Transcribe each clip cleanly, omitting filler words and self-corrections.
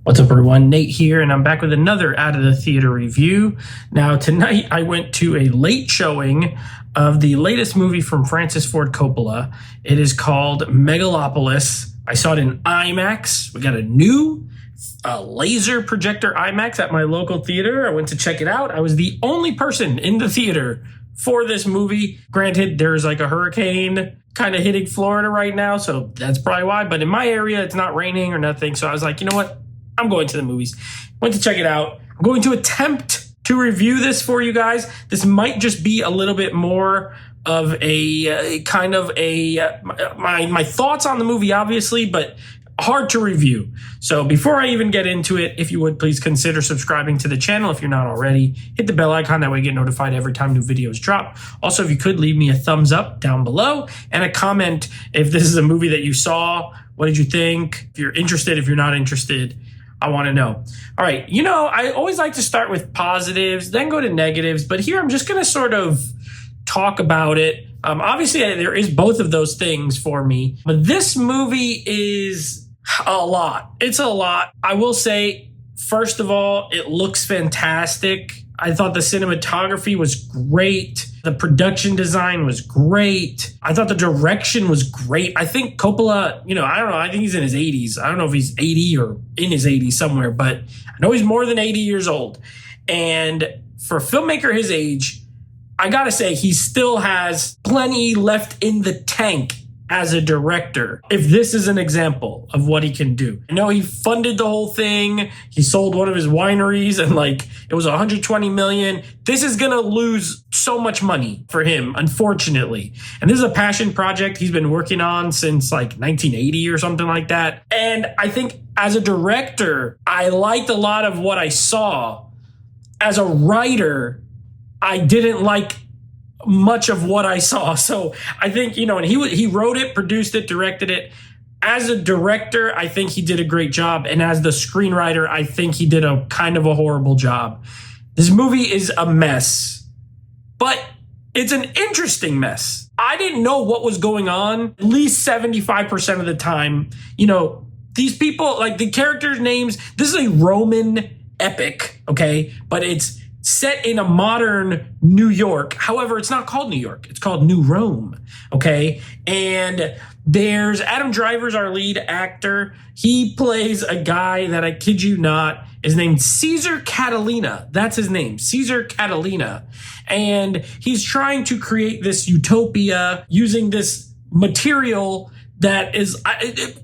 What's up, everyone? Nate here, and I'm back with another Out of the Theater review. Now, tonight I went to a late showing of the latest movie from Francis Ford Coppola. It is called Megalopolis. I saw it in IMAX. We got a new laser projector IMAX at my local theater. I went to check it out. I was the only person in the theater for this movie. Granted, there's like a hurricane kind of hitting Florida right now, so that's probably why. But in my area, it's not raining or nothing. So I was like, you know what? I'm going to the movies. Went to check it out. I'm going to attempt to review this for you guys. This might just be a little bit more of a my thoughts on the movie, obviously, but hard to review. So before I even get into it, if you would please consider subscribing to the channel if you're not already. Hit the bell icon, that way you get notified every time new videos drop. Also, if you could leave me a thumbs up down below and a comment if this is a movie that you saw. What did you think? If you're interested, if you're not interested, I want to know. All right. You know, I always like to start with positives, then go to negatives. But here I'm just going to sort of talk about it. Obviously, there is both of those things for me. But this movie is a lot. It's a lot. I will say, first of all, it looks fantastic. I thought the cinematography was great. The production design was great. I thought the direction was great. I think Coppola, I don't know. I think he's in his 80s. I don't know if he's 80 or in his 80s somewhere, but I know he's more than 80 years old. And for a filmmaker his age, I gotta say, he still has plenty left in the tank as a director, if this is an example of what he can do. I know he funded the whole thing. He sold one of his wineries and it was 120 million. This is gonna lose so much money for him, unfortunately. And this is a passion project he's been working on since 1980 or something like that. And I think as a director, I liked a lot of what I saw. As a writer, I didn't like much of what I saw. So I think, and he wrote it, produced it, directed it. As a director, I think he did a great job. And as the screenwriter, I think he did a kind of a horrible job. This movie is a mess, but it's an interesting mess. I didn't know what was going on at least 75% of the time. These people, the characters' names, this is a Roman epic, okay? But it's set in a modern New York. However, it's not called New York. It's called New Rome, okay? And there's Adam Driver's our lead actor. He plays a guy that, I kid you not, is named Caesar Catalina. That's his name, Caesar Catalina. And he's trying to create this utopia using this material that is,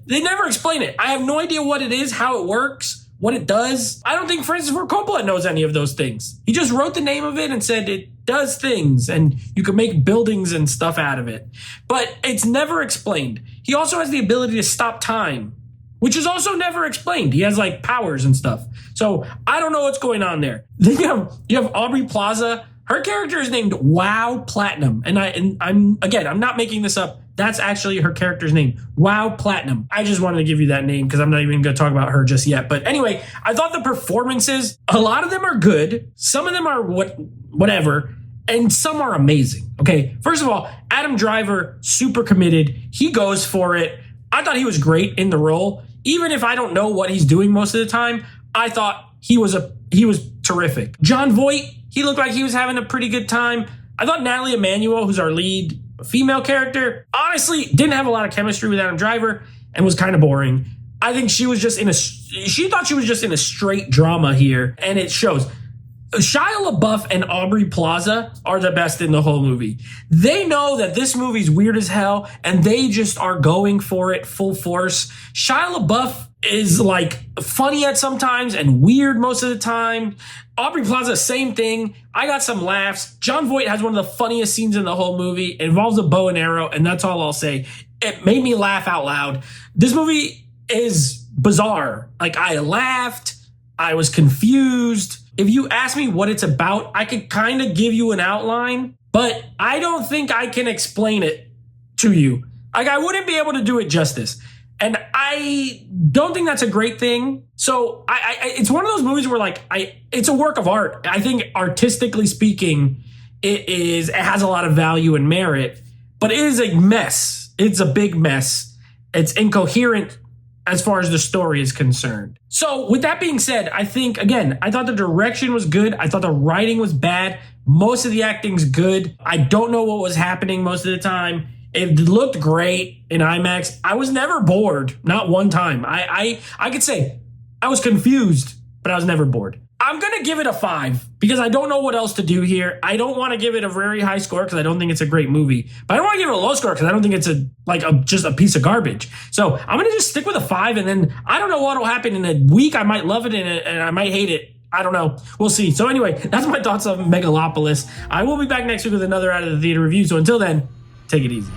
they never explain it. I have no idea what it is, how it works, what it does. I don't think Francis Ford Coppola knows any of those things. He just wrote the name of it and said it does things and you can make buildings and stuff out of it. But it's never explained. He also has the ability to stop time, which is also never explained. He has powers and stuff. So I don't know what's going on there. Then you have Aubrey Plaza. Her character is named Wow Platinum. And I'm not making this up. That's actually her character's name, Wow Platinum. I just wanted to give you that name because I'm not even going to talk about her just yet. But anyway, I thought the performances, a lot of them are good. Some of them are whatever, and some are amazing. Okay, first of all, Adam Driver, super committed. He goes for it. I thought he was great in the role. Even if I don't know what he's doing most of the time, I thought he was terrific. Jon Voight, he looked like he was having a pretty good time. I thought Natalie Emmanuel, who's our lead female character, honestly didn't have a lot of chemistry with Adam Driver and was kind of boring. I think she thought she was just in a straight drama here, and it shows. Shia LaBeouf and Aubrey Plaza are the best in the whole movie. They know that this movie's weird as hell, and they just are going for it full force. Shia LaBeouf is funny at sometimes and weird most of the time. Aubrey Plaza, same thing. I got some laughs. Jon Voight has one of the funniest scenes in the whole movie. It involves a bow and arrow, and that's all I'll say. It made me laugh out loud. This movie is bizarre. I laughed. I was confused. If you ask me what it's about, I could kind of give you an outline, but I don't think I can explain it to you. I wouldn't be able to do it justice. And I don't think that's a great thing. So it's one of those movies where it's a work of art. I think artistically speaking, it has a lot of value and merit, but it is a mess. It's a big mess. It's incoherent as far as the story is concerned. So with that being said, I think, again, I thought the direction was good. I thought the writing was bad. Most of the acting's good. I don't know what was happening most of the time. It looked great in IMAX. I was never bored, not one time. I could say I was confused, but I was never bored. I'm going to give it a 5 because I don't know what else to do here. I don't want to give it a very high score because I don't think it's a great movie. But I don't want to give it a low score because I don't think it's just a piece of garbage. So I'm going to just stick with a 5, and then I don't know what will happen in a week. I might love it and I might hate it. I don't know. We'll see. So anyway, that's my thoughts on Megalopolis. I will be back next week with another Out of the Theater review. So until then, take it easy.